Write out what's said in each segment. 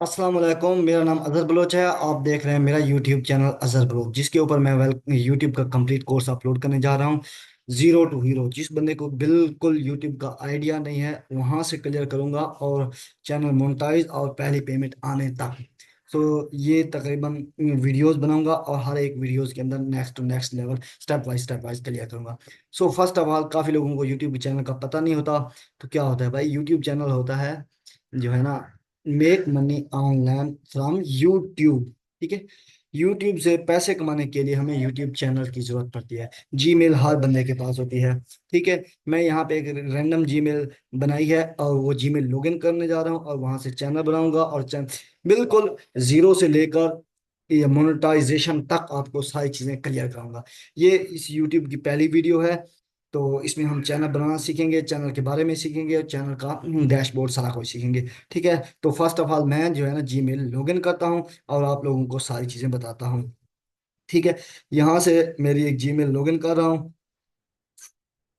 अस्सलाम वालेकुम। मेरा नाम अजहर बलोच है। आप देख रहे हैं मेरा यूट्यूब चैनल अजहर बलोच, जिसके ऊपर मैं यूट्यूब का कंप्लीट कोर्स अपलोड करने जा रहा हूँ। Zero to hero. जिस बंदे को बिल्कुल यूट्यूब का आइडिया नहीं है वहां से क्लियर करूंगा, और चैनल मोनेटाइज और पहली पेमेंट आने तक। तो ये तकरीबन वीडियोस बनाऊंगा, और हर एक वीडियोस के अंदर next to next level step wise clear करूंगा। सो फर्स्ट ऑफ ऑल, काफी लोगों को यूट्यूब चैनल का पता नहीं होता। तो क्या होता है भाई, यूट्यूब चैनल होता है जो है ना, make money online from YouTube. ठीक है। यूट्यूब से पैसे कमाने के लिए हमें यूट्यूब चैनल की जरूरत पड़ती है। जीमेल हर बंदे के पास होती है। ठीक है। मैं यहाँ पे एक रैंडम जीमेल बनाई है, और वो जीमेल लॉगिन करने जा रहा हूँ, और वहां से चैनल बनाऊंगा, और चैनल बिल्कुल जीरो से लेकर ये मोनेटाइजेशन तक आपको सारी चीजें क्लियर कराऊंगा। ये इस यूट्यूब की पहली वीडियो है। तो इसमें हम चैनल बनाना सीखेंगे, चैनल के बारे में सीखेंगे, और चैनल का डैशबोर्ड सारा कुछ सीखेंगे। ठीक है। तो फर्स्ट ऑफ ऑल मैं जो है ना जीमेल लॉगिन करता हूँ, और आप लोगों को सारी चीजें बताता हूँ। ठीक है। यहाँ से मेरी एक जीमेल लॉगिन कर रहा हूँ।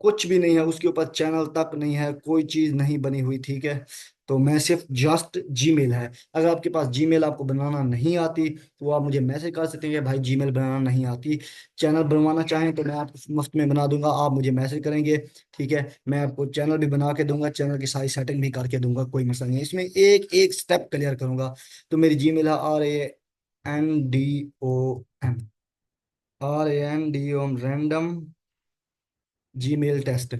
कुछ भी नहीं है उसके ऊपर, चैनल तक नहीं है, कोई चीज नहीं बनी हुई। ठीक है। तो मैं सिर्फ जस्ट जीमेल है। अगर आपके पास जीमेल आपको बनाना नहीं आती, तो आप मुझे मैसेज कर सकते हैं कि भाई जीमेल बनाना नहीं आती। चैनल बनवाना चाहें तो मैं आपको मुफ्त में बना दूंगा, आप मुझे मैसेज करेंगे। ठीक है। मैं आपको चैनल भी बना के दूंगा, चैनल की सारी सेटिंग भी करके दूंगा, कोई मसला नहीं है। इसमें एक एक स्टेप क्लियर करूंगा। तो मेरी जीमेल है RANDOM, random Gmail test,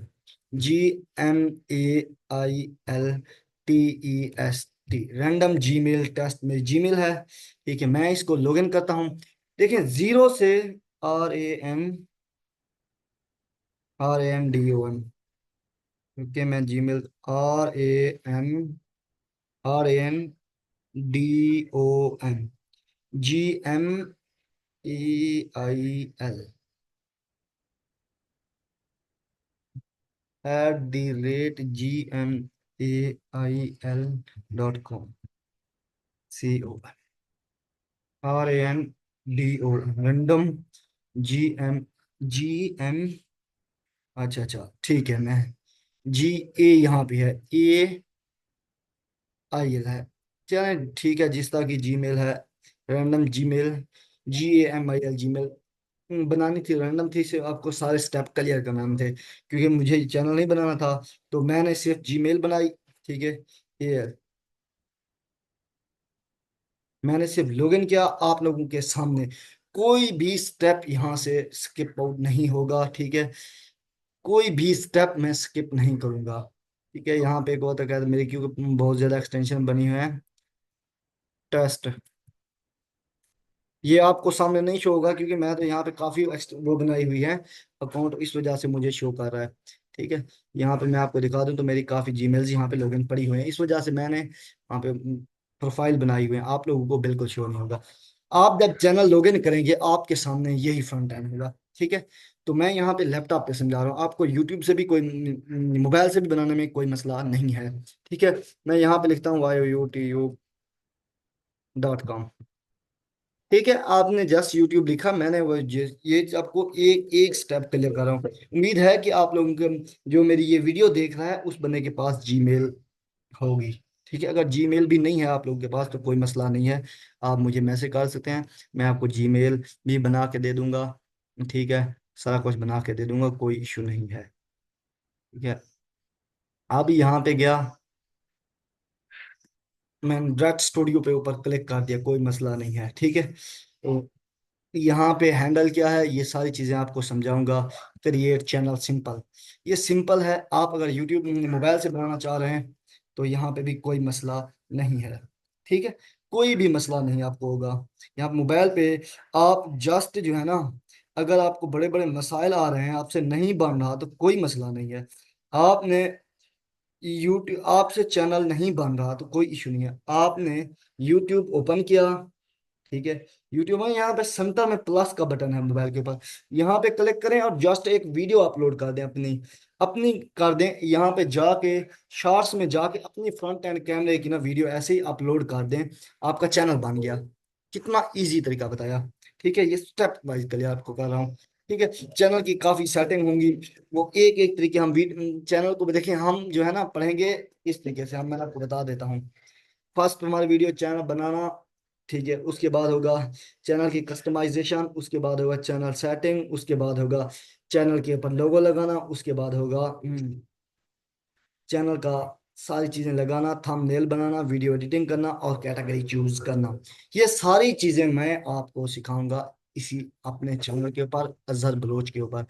GMAILTEST, random Gmail test मेरी जीमेल है। ठीक है। मैं इसको लॉगिन करता हूँ। देखिए, जीरो से RANDOM। ओके। मैं Gmail RANDOM, GMAIL @gmail.com। Random G M. अच्छा अच्छा, ठीक है। मैं GA यहाँ पे है, AIL है। चले ठीक है, जिस तरह की जीमेल है, रैंडम जीमेल, GAMIL जीमेल बनानी थी, रैंडम थी। सिर्फ आपको सारे स्टेप क्लियर करना थे, क्योंकि मुझे चैनल नहीं बनाना था। तो मैंने सिर्फ जीमेल बनाई। ठीक है। ये मैंने सिर्फ लॉगिन किया आप लोगों के सामने। कोई भी स्टेप यहाँ से स्किप आउट नहीं होगा। ठीक है। कोई भी स्टेप मैं स्किप नहीं करूंगा। ठीक है। यहाँ पे एक और तक मेरी, क्योंकि बहुत ज्यादा एक्सटेंशन बनी हुई है, टेस्ट। ये आपको सामने नहीं शो होगा, क्योंकि मैं तो यहाँ पे काफी वो बनाई हुई है अकाउंट, इस वजह से मुझे शो कर रहा है। ठीक है। यहाँ पे मैं आपको दिखा दूं तो मेरी काफी जीमेल्स यहाँ पे लॉगिन पड़ी हुई हैं, इस वजह से मैंने वहाँ पे प्रोफाइल बनाई हुई है। आप लोगों को बिल्कुल शो नहीं होगा। आप जब चैनल लॉगिन करेंगे आपके सामने यही फ्रंट एंड होगा। ठीक है। तो मैं यहाँ पे लैपटॉप पे समझा रहा हूँ आपको, यूट्यूब से भी कोई, मोबाइल से भी बनाने में कोई मसला नहीं है। ठीक है। मैं यहाँ पे लिखता हूँ YOUTube.com। ठीक है। आपने जस्ट यूट्यूब लिखा, मैंने वो ये आपको एक एक स्टेप क्लियर कर रहा हूँ। उम्मीद है कि आप लोगों के, जो मेरी ये वीडियो देख रहा है, उस बंदे के पास जीमेल होगी। ठीक है। अगर जीमेल भी नहीं है आप लोगों के पास तो कोई मसला नहीं है, आप मुझे मैसेज कर सकते हैं। मैं आपको जीमेल भी बना के दे दूंगा। ठीक है। सारा कुछ बना के दे दूंगा, कोई इशू नहीं है। ठीक है। अब यहाँ पे गया, मैंने डायरेक्ट स्टूडियो पे ऊपर क्लिक कर दिया, कोई मसला नहीं है। ठीक है। तो यहाँ पे हैंडल क्या है, ये सारी चीजें आपको समझाऊंगा। क्रिएट चैनल सिंपल, ये सिंपल है। आप अगर यूट्यूब मोबाइल से बनाना चाह रहे हैं तो यहाँ पे भी कोई मसला नहीं है। ठीक है। कोई भी मसला नहीं आपको होगा। यहाँ मोबाइल पे आप जस्ट जो है ना, अगर आपको बड़े बड़े मसाइल आ रहे हैं, आपसे नहीं बन रहा, तो कोई मसला नहीं है। आपने यूट्यूब, आपसे चैनल नहीं बन रहा तो कोई इशू नहीं है। आपने यूट्यूब ओपन किया। ठीक है। यूट्यूब में यहाँ पे सेंटर में प्लस का बटन है मोबाइल के ऊपर, यहाँ पे क्लिक करें और जस्ट एक वीडियो अपलोड कर दें, अपनी अपनी कर दें। यहाँ पे जाके शॉर्ट्स में जाके अपनी फ्रंट एंड कैमरे की ना वीडियो ऐसे ही अपलोड कर दें, आपका चैनल बन गया। कितना इजी तरीका बताया। ठीक है। ये स्टेप वाइज के लिए आपको कर रहा हूँ। ठीक है। चैनल की काफी सेटिंग होंगी, वो एक एक तरीके हम चैनल को भी देखें, हम जो है ना पढ़ेंगे इस तरीके से। हम मैं आपको बता देता हूँ। फर्स्ट हमारा वीडियो चैनल बनाना, ठीक है। उसके बाद होगा चैनल की कस्टमाइजेशन, उसके बाद होगा चैनल सेटिंग, उसके बाद होगा चैनल के ऊपर लोगो लगाना, उसके बाद होगा चैनल का सारी चीजें लगाना, थंबनेल बनाना, वीडियो एडिटिंग करना और कैटेगरी चूज करना। ये सारी चीजें मैं आपको सिखाऊंगा इसी अपने चैनल के ऊपर, अजहर बलोच के ऊपर।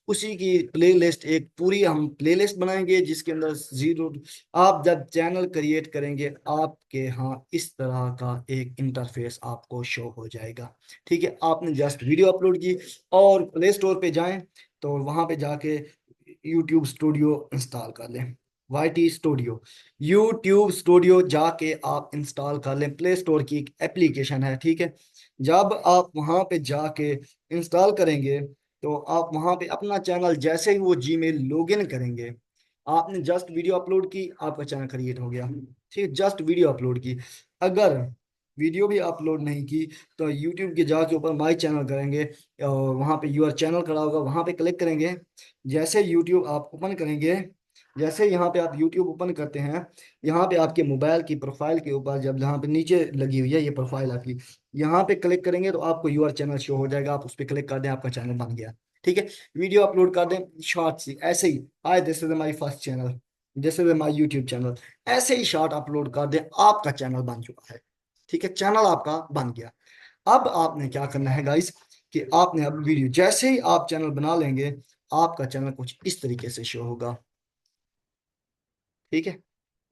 उसी की प्लेलिस्ट, एक पूरी हम प्लेलिस्ट बनाएंगे जिसके अंदर जीरो, आप जब चैनल क्रिएट करेंगे आपके यहाँ इस तरह का एक इंटरफेस आपको शो हो जाएगा। ठीक है, आपने जस्ट वीडियो अपलोड की और प्ले स्टोर पे जाएं तो वहां पे जाके यूट्यूब स्टूडियो इंस्टॉल कर लें। वाईटी स्टूडियो, यूट्यूब स्टूडियो जाके आप इंस्टॉल कर लें, प्ले स्टोर की एक एप्लीकेशन है, ठीक है। जब आप वहां पे जाके इंस्टॉल करेंगे तो आप वहां पे अपना चैनल, जैसे ही वो जीमेल लॉगिन करेंगे, आपने जस्ट वीडियो अपलोड की, आपका चैनल क्रिएट हो गया। ठीक है, जस्ट वीडियो अपलोड की। अगर वीडियो भी अपलोड नहीं की तो यूट्यूब के जाके ऊपर माई चैनल करेंगे और वहां पे यूर चैनल खड़ा होगा, वहां पे क्लिक करेंगे। जैसे यूट्यूब आप ओपन करेंगे, जैसे यहाँ पे आप YouTube ओपन करते हैं, यहाँ पे आपके मोबाइल की प्रोफाइल के ऊपर, जब यहाँ पे नीचे लगी हुई है ये प्रोफाइल आपकी, यहाँ पे क्लिक करेंगे तो आपको यूर चैनल शो हो जाएगा, आप उस पर क्लिक कर दें, आपका चैनल बन गया। ठीक है, वीडियो अपलोड कर दें शॉर्ट सी, ऐसे ही आए this is my first channel, this is my YouTube channel, ऐसे ही शॉर्ट अपलोड कर दें, आपका चैनल बन चुका है। ठीक है, चैनल आपका बन गया। अब आपने क्या करना है गाइस, कि आपने अब वीडियो, जैसे ही आप चैनल बना लेंगे आपका चैनल कुछ इस तरीके से शो होगा। ठीक है,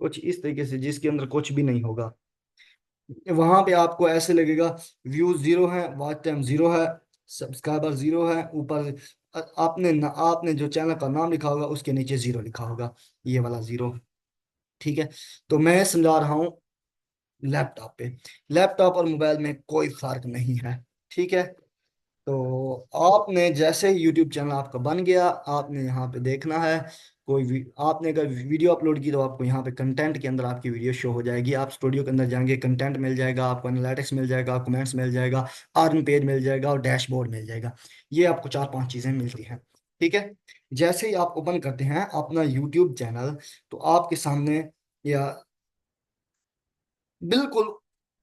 कुछ इस तरीके से, जिसके अंदर कुछ भी नहीं होगा। वहां पे आपको ऐसे लगेगा व्यूज जीरो है, वॉच टाइम जीरो है, सब्सक्राइबर जीरो है, ऊपर आपने जो चैनल का नाम लिखा होगा उसके नीचे जीरो लिखा होगा, ये वाला जीरो। ठीक है, तो मैं समझा रहा हूँ लैपटॉप पे। लैपटॉप और मोबाइल में कोई फर्क नहीं है। ठीक है, तो आपने जैसे ही यूट्यूब चैनल आपका बन गया, आपने यहाँ पे देखना है आपने अगर वीडियो अपलोड की तो आपको यहाँ पे कंटेंट के अंदर आपकी वीडियो शो हो जाएगी। आप स्टूडियो के अंदर जाएंगे, कंटेंट मिल जाएगा आपको, एनालिटिक्स मिल जाएगा, कमेंट्स मिल जाएगा, अर्न पेज मिल जाएगा और डैशबोर्ड मिल जाएगा। ये आपको चार पांच चीजें मिलती हैं। ठीक है, जैसे ही आप ओपन करते हैं अपना यूट्यूब चैनल तो आपके सामने, या बिल्कुल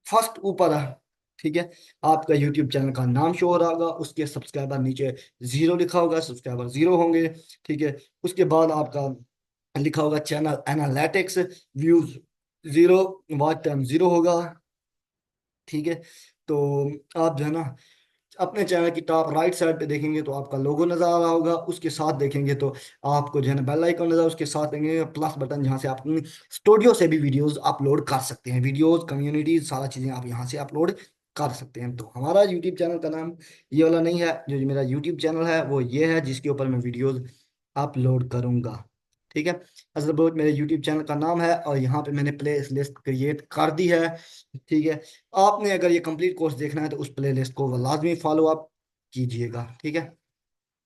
फर्स्ट ऊपर है, ठीक है, आपका यूट्यूब चैनल का नाम शो हो रहा होगा, उसके सब्सक्राइबर नीचे जीरो लिखा होगा, सब्सक्राइबर जीरो होंगे। ठीक है, उसके बाद आपका लिखा होगा channel analytics, views zero, watch time zero होगा। ठीक है, तो आप जो है ना अपने चैनल की टॉप राइट साइड पे देखेंगे तो आपका लोगो नजर आ रहा होगा, उसके साथ देखेंगे तो आपको जो है ना बेल आइकन नजर, उसके साथ देखेंगे प्लस बटन, जहाँ से आप अपनी स्टूडियो से भी वीडियोस अपलोड कर सकते हैं, वीडियोस कम्युनिटी सारा चीजें आप यहाँ से अपलोड कर सकते हैं। तो हमारा यूट्यूब चैनल का नाम ये वाला नहीं है, जो मेरा यूट्यूब चैनल है वो ये है जिसके ऊपर मैं वीडियोस अपलोड करूंगा। ठीक है, असल बहुत मेरे यूट्यूब चैनल का नाम है और यहाँ पे मैंने प्ले लिस्ट क्रिएट कर दी है। ठीक है, आपने अगर ये कंप्लीट कोर्स देखना है तो उस प्लेलिस्ट को लाजमी फॉलो अप कीजिएगा। ठीक है,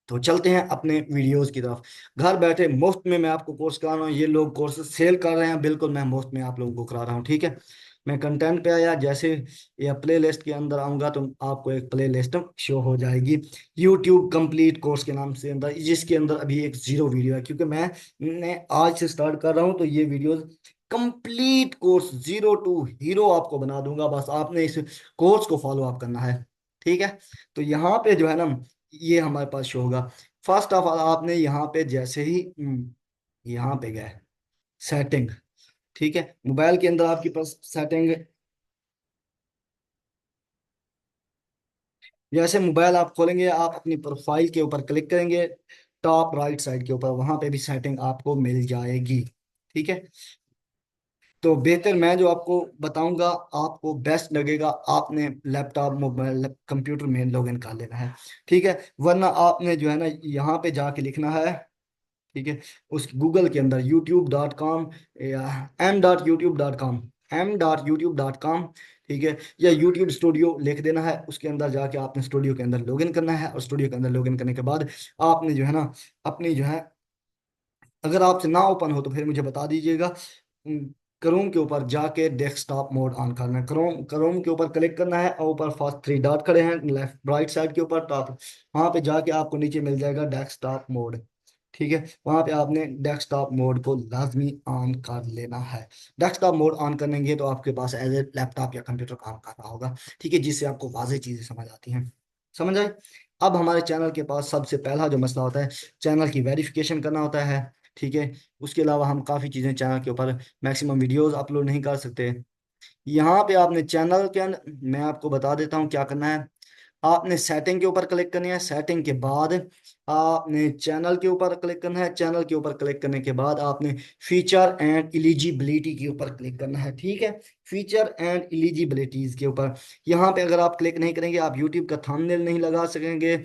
तो चलते हैं अपने वीडियोस की तरफ। घर बैठे मुफ्त में मैं आपको कोर्स करा रहा हूँ, ये लोग कोर्स सेल कर रहे हैं, बिल्कुल मैं मुफ्त में आप लोगों को करा रहा हूँ। ठीक है, मैं कंटेंट पे आया, जैसे या प्ले लिस्ट के अंदर आऊंगा तो आपको एक प्ले लिस्ट शो हो जाएगी यूट्यूब कंप्लीट कोर्स के नाम से अंदर, जिसके अंदर अभी एक जीरो वीडियो है, क्योंकि मैं आज से स्टार्ट कर रहा हूँ तो ये videos complete course zero to hero आपको बना दूंगा, बस आपने इस कोर्स को फॉलो अप करना है। ठीक है, तो यहाँ पे जो है ना ये हमारे पास शो होगा। फर्स्ट ऑफ ऑल आपने यहाँ पे जैसे ही यहाँ पे गए सेटिंग, ठीक है, मोबाइल के अंदर आपके पास सेटिंग, जैसे मोबाइल आप खोलेंगे आप अपनी प्रोफाइल के ऊपर क्लिक करेंगे, टॉप राइट साइड के ऊपर वहां पे भी सेटिंग आपको मिल जाएगी। ठीक है, तो बेहतर मैं जो आपको बताऊंगा आपको बेस्ट लगेगा, आपने लैपटॉप मोबाइल कंप्यूटर में लॉगिन कर लेना है। ठीक है, वरना आपने जो है ना यहाँ पे जाके लिखना है, ठीक है, उस गूगल के अंदर youtube.com या m.youtube.com, m.youtube.com, ठीक है, या यूट्यूब स्टूडियो लिख देना है, उसके अंदर जाके आपने स्टूडियो के अंदर लॉगिन करना है और स्टूडियो के अंदर लॉगिन करने के बाद आपने जो है ना अपनी जो है, अगर आपसे ना ओपन हो तो फिर मुझे बता दीजिएगा, क्रोम के ऊपर जाके डेस्कटॉप मोड ऑन करना है, क्रोम क्रोम के ऊपर क्लिक करना है और ऊपर फर्स्ट थ्री डॉट खड़े हैं लेफ्ट राइट साइड के ऊपर टॉप, वहां पे जाके आपको नीचे मिल जाएगा डेस्कटॉप मोड। ठीक है, वहां पे आपने डेस्कटॉप मोड को लाजमी ऑन कर लेना है। डेस्कटॉप मोड ऑन करेंगे तो आपके पास एज ए लैपटॉप या कंप्यूटर काम कर रहा होगा, ठीक है, जिससे आपको वाज़ेह चीजें समझ आती हैं। समझ आए? अब हमारे चैनल के पास सबसे पहला जो मसला होता है, चैनल की वेरिफिकेशन करना होता है। ठीक है, उसके अलावा हम काफ़ी चीज़ें चैनल के ऊपर मैक्सिमम वीडियोस अपलोड नहीं कर सकते। यहाँ पे आपने चैनल के अंदर, मैं आपको बता देता हूँ क्या करना है। आपने सेटिंग के ऊपर क्लिक करनी है, सेटिंग के बाद आपने चैनल के ऊपर क्लिक करना है, चैनल के ऊपर क्लिक करने के बाद आपने फीचर एंड एलिजिबिलिटी के ऊपर क्लिक करना है। ठीक है, फीचर एंड एलिजिबिलिटीज के ऊपर यहाँ पे अगर आप क्लिक नहीं करेंगे, आप यूट्यूब का थंबनेल नहीं लगा सकेंगे,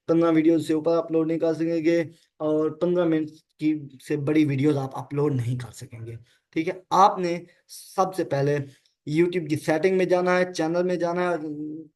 15 वीडियो से ऊपर अपलोड नहीं कर सकेंगे, और 15 मिनट की से बड़ी वीडियोस आप अपलोड नहीं कर सकेंगे। ठीक है, आपने सबसे पहले यूट्यूब की सेटिंग में जाना है, चैनल में जाना है,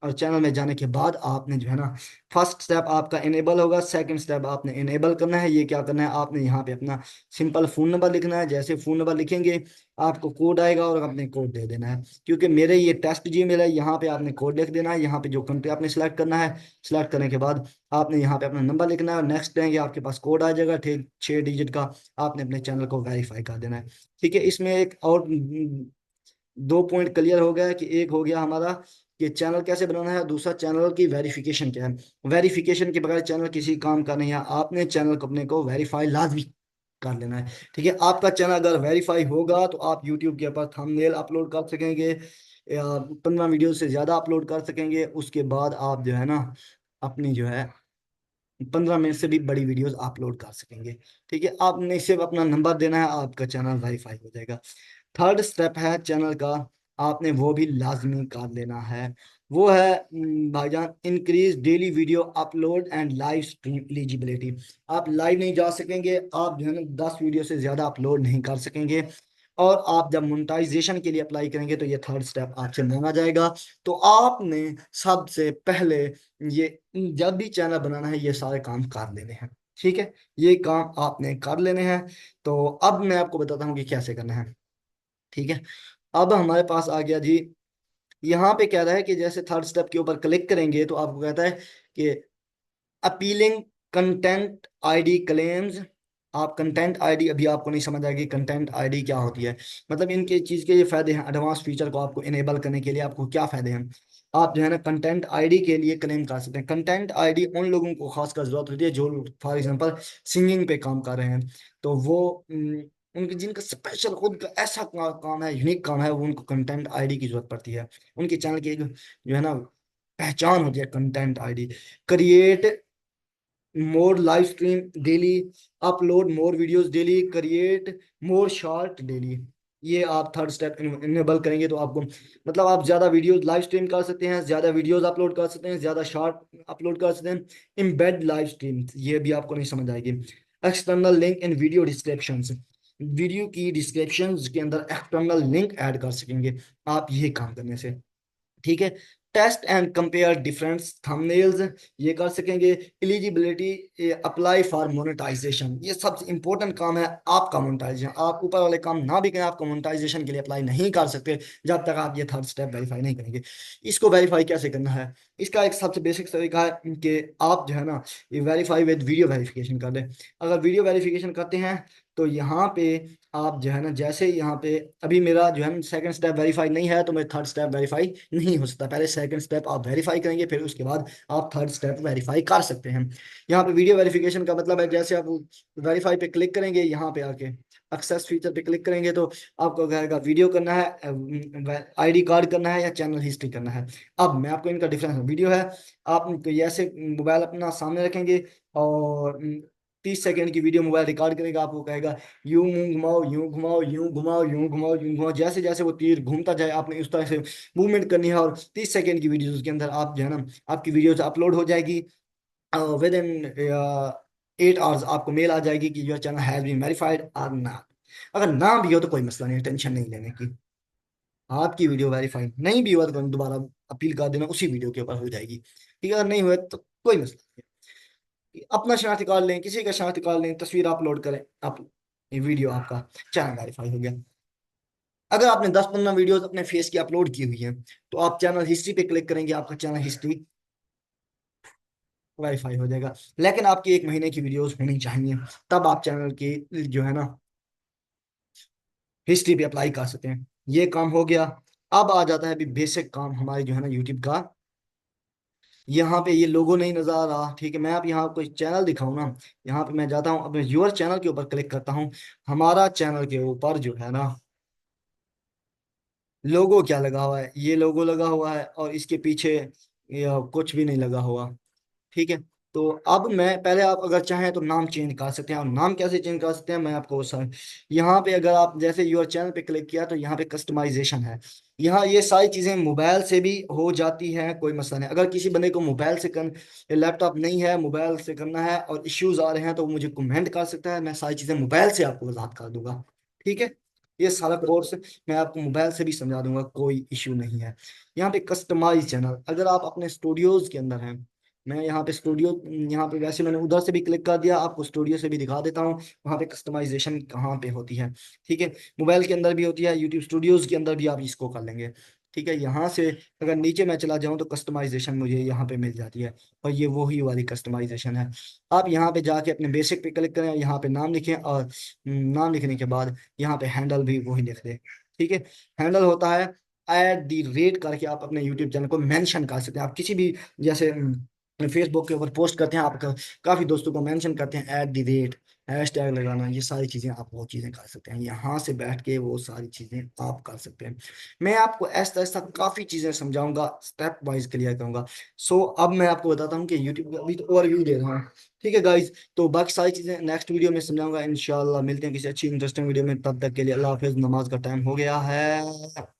और चैनल में जाने के बाद आपने जो है ना, फर्स्ट स्टेप आपका इनेबल होगा, सेकंड स्टेप आपने इनेबल करना है। ये क्या करना है, आपने यहाँ पे अपना सिंपल फ़ोन नंबर लिखना है। जैसे फ़ोन नंबर लिखेंगे आपको कोड आएगा और अपने कोड दे देना है। क्योंकि मेरे ये टेस्ट जीमेल है, यहाँ पे आपने कोड लिख देना है। यहाँ पे जो कंट्री आपने सेलेक्ट करना है, सेलेक्ट करने के बाद आपने यहाँ पे अपना नंबर लिखना है और नेक्स्ट देंगे, आपके पास कोड आ जाएगा, ठीक 6 डिजिट का। आपने अपने चैनल को वेरीफाई कर देना है। ठीक है, इसमें एक और 2 पॉइंट क्लियर हो गया कि एक हो गया हमारा कि चैनल कैसे बनाना है, दूसरा चैनल की वेरिफिकेशन क्या है। वेरिफिकेशन के बगैर चैनल किसी काम का नहीं है, आपने चैनल को अपने को वेरीफाई लाजमी कर लेना है। ठीक है, आपका चैनल अगर वेरीफाई होगा तो आप यूट्यूब के ऊपर थंबनेल अपलोड कर सकेंगे, या 15 वीडियो से ज़्यादा अपलोड कर सकेंगे। उसके बाद आप जो है ना, अपनी जो है 15 मिनट से भी बड़ी वीडियोस अपलोड कर सकेंगे। ठीक है, आपने सिर्फ अपना नंबर देना है, आपका चैनल वेरीफाई हो जाएगा। थर्ड स्टेप है चैनल का, आपने वो भी लाजमी कर लेना है। वो है भाईजान, increase daily video upload and live stream eligibility. आप लाइव नहीं जा सकेंगे, आप जो है ना 10 वीडियो से ज़्यादा अपलोड नहीं कर सकेंगे। और आप जब मोनेटाइजेशन के लिए अप्लाई करेंगे तो ये थर्ड स्टेप आपसे मांगा जाएगा। तो आपने सबसे पहले ये, जब भी चैनल बनाना है, ये सारे काम कर लेने हैं। ठीक है, ये काम आपने कर लेने हैं। तो अब मैं आपको बताता हूँ कि कैसे करना है। ठीक है, अब हमारे पास आ गया जी, यहाँ पे कह रहा है कि जैसे थर्ड स्टेप के ऊपर क्लिक करेंगे तो आपको कहता है कि अपीलिंग कंटेंट आईडी क्लेम्स। आप कंटेंट आईडी, अभी आपको नहीं समझ आएगी कंटेंट आईडी क्या होती है, मतलब इनके चीज़ के ये फायदे हैं। एडवांस फीचर को आपको इनेबल करने के लिए आपको क्या फायदे हैं, आप जो है ना कंटेंट आईडी के लिए क्लेम कर सकते हैं। कंटेंट आईडी उन लोगों को खासकर जरूरत होती है जो फॉर एग्जांपल सिंगिंग पे काम कर रहे हैं। तो वो उनके जिनका स्पेशल खुद का ऐसा काम है, यूनिक काम है, वो उनको कंटेंट आईडी की जरूरत पड़ती है। उनके चैनल की एक जो है ना पहचान होती है, content ID. Create more live stream daily, upload more videos daily, create more short daily. ये आप थर्ड स्टेप इनेबल करेंगे तो आपको, मतलब आप ज्यादा वीडियोस लाइव स्ट्रीम कर सकते हैं, ज्यादा वीडियोस अपलोड कर सकते हैं, ज्यादा शॉर्ट अपलोड कर सकते हैं। इम्बेड लाइव स्ट्रीम, ये भी आपको नहीं समझ आएगी। External link in video descriptions, video की डिस्क्रिप्शंस के अंदर एक्सटर्नल लिंक ऐड कर सकेंगे आप ये काम करने से। ठीक है, test and compare different thumbnails, ये कर सकेंगे। एलिजिबिलिटी अप्लाई फॉर मोनेटाइजेशन, ये सबसे इंपॉर्टेंट काम है आपका। मोनेटाइजेशन आप ऊपर वाले काम ना भी करें, आपको मोनेटाइजेशन के लिए अप्लाई नहीं कर सकते जब तक आप ये थर्ड स्टेप वेरीफाई नहीं करेंगे। इसको वेरीफाई कैसे करना है, इसका एक सबसे बेसिक तरीका है कि आप जो है ना, ये वेरीफाई विद वीडियो वेरिफिकेशन कर लें। अगर वीडियो वेरिफिकेशन करते हैं तो यहाँ पे आप जो है ना, जैसे यहाँ पे अभी मेरा जो है सेकंड स्टेप वेरीफाई नहीं है, तो मैं थर्ड स्टेप वेरीफाई नहीं हो सकता। पहले सेकंड स्टेप आप वेरीफाई करेंगे, फिर उसके बाद आप थर्ड स्टेप वेरीफाई कर सकते हैं। यहाँ पे वीडियो वेरिफिकेशन का मतलब है, जैसे आप वेरीफाई पे क्लिक करेंगे, यहाँ पे आके एक्सेस फीचर पे क्लिक करेंगे तो आपको कहेगा वीडियो करना है, आईडी कार्ड करना है, या चैनल हिस्ट्री करना है। अब मैं आपको इनका डिफरेंस, वीडियो है, आप ऐसे मोबाइल अपना सामने रखेंगे और 30 सेकेंड की वीडियो मोबाइल रिकॉर्ड करेगा, आपको कहेगा यूं मुंह घुमाओ, यूं घुमाओ, यूं घुमाओ, यूं घुमाओ, यूं घुमाओ। जैसे जैसे वो तीर घूमता जाए आपने उस तरह से मूवमेंट करनी है, और 30 सेकेंड की वीडियो के अंदर आप जो है ना, आपकी वीडियोस अपलोड हो जाएगी। विद इन 8 आवर्स आपको मेल आ जाएगी कि your channel has been verified और नॉट। अगर ना भी हो तो कोई मसला नहीं, टेंशन नहीं लेने की। आपकी वीडियो वेरीफाइड नहीं भी हुआ तो दोबारा अपील कर देना, उसी वीडियो के ऊपर हो जाएगी। ठीक है, अगर नहीं हुआ तो कोई मसला नहीं। अपना शनाख्ती कार्ड लें, किसी का शनाख्ती कार्ड लें, तस्वीर अपलोड करें, आप ये वीडियो आपका चैनल वेरीफाई हो गया। अगर आपने 10-15 वीडियोस अपने फेस की अपलोड की हुई हैं तो आप चैनल हिस्ट्री पे क्लिक करेंगे, आपका चैनल हिस्ट्री वाईफाई हो जाएगा। लेकिन आपकी 1 महीने की वीडियोस होनी चाहिए, तब आप चैनल की जो है ना हिस्ट्री पे अप्लाई कर सकते हैं। ये काम हो गया। अब आ जाता है अभी बेसिक काम हमारे जो है ना यूट्यूब का। यहाँ पे ये लोगो नहीं नजर आ रहा, ठीक है। मैं अब यहाँ कोई चैनल दिखाऊं ना, यहाँ पे मैं जाता हूँ अपने यूर चैनल के ऊपर क्लिक करता हूँ। हमारा चैनल के ऊपर जो है ना लोगो क्या लगा हुआ है, ये लोगो लगा हुआ है और इसके पीछे ये कुछ भी नहीं लगा हुआ, ठीक है। तो अब मैं पहले, आप अगर चाहें तो नाम चेंज कर सकते हैं। और नाम कैसे चेंज कर सकते हैं मैं आपको सर, यहाँ पे अगर आप जैसे यूर चैनल पे क्लिक किया तो यहाँ पे कस्टमाइजेशन है। यहाँ ये सारी चीजें मोबाइल से भी हो जाती है, कोई मसला नहीं। अगर किसी बंदे को मोबाइल से लैपटॉप नहीं है, मोबाइल से करना है और इश्यूज आ रहे हैं, तो वो मुझे कमेंट कर सकता है, मैं सारी चीजें मोबाइल से आपको वजाहत कर दूंगा, ठीक है। ये सारा कोर्स मैं आपको मोबाइल से भी समझा दूंगा, कोई इश्यू नहीं है। यहाँ पे कस्टमाइज चैनल, अगर आप अपने स्टूडियोज के अंदर हैं, मैं यहाँ पे स्टूडियो, यहाँ पे वैसे मैंने उधर से भी क्लिक कर दिया, आपको स्टूडियो से भी दिखा देता हूँ वहाँ पे कस्टमाइजेशन कहाँ पे होती है, ठीक है। मोबाइल के अंदर भी होती है, यूट्यूब स्टूडियोज के अंदर भी आप इसको कर लेंगे, ठीक है। यहाँ से अगर नीचे मैं चला जाऊँ तो कस्टमाइजेशन मुझे यहाँ पे मिल जाती है, और ये वही वाली कस्टमाइजेशन है। आप यहाँ पे जाके अपने बेसिक पे क्लिक करें, यहाँ पे नाम लिखें, और नाम लिखने के बाद यहाँ पे हैंडल भी वही लिख दें, ठीक है। हैंडल होता है @, करके आप अपने यूट्यूब चैनल को मेंशन कर सकते हैं। आप किसी भी, जैसे फेसबुक के ऊपर पोस्ट करते हैं, आप काफी दोस्तों को मेंशन करते हैं, @, हैशटैग लगाना, ये सारी चीजें आप वो चीजें कर सकते हैं। यहाँ से बैठ के वो सारी चीजें आप कर सकते हैं। मैं आपको ऐसा ऐसा काफी चीजें समझाऊंगा, स्टेप वाइज क्लियर करूंगा। सो अब मैं आपको बताता हूँ कि यूट्यूब का अभी तो ओवरव्यू दे रहा हूँ, ठीक है गाइज। तो बाकी सारी चीजें नेक्स्ट वीडियो में समझाऊंगा इंशाल्लाह। मिलते हैं किसी अच्छी इंटरेस्टिंग वीडियो में, तब तक के लिए अल्लाह हाफिज। नमाज का टाइम हो गया है।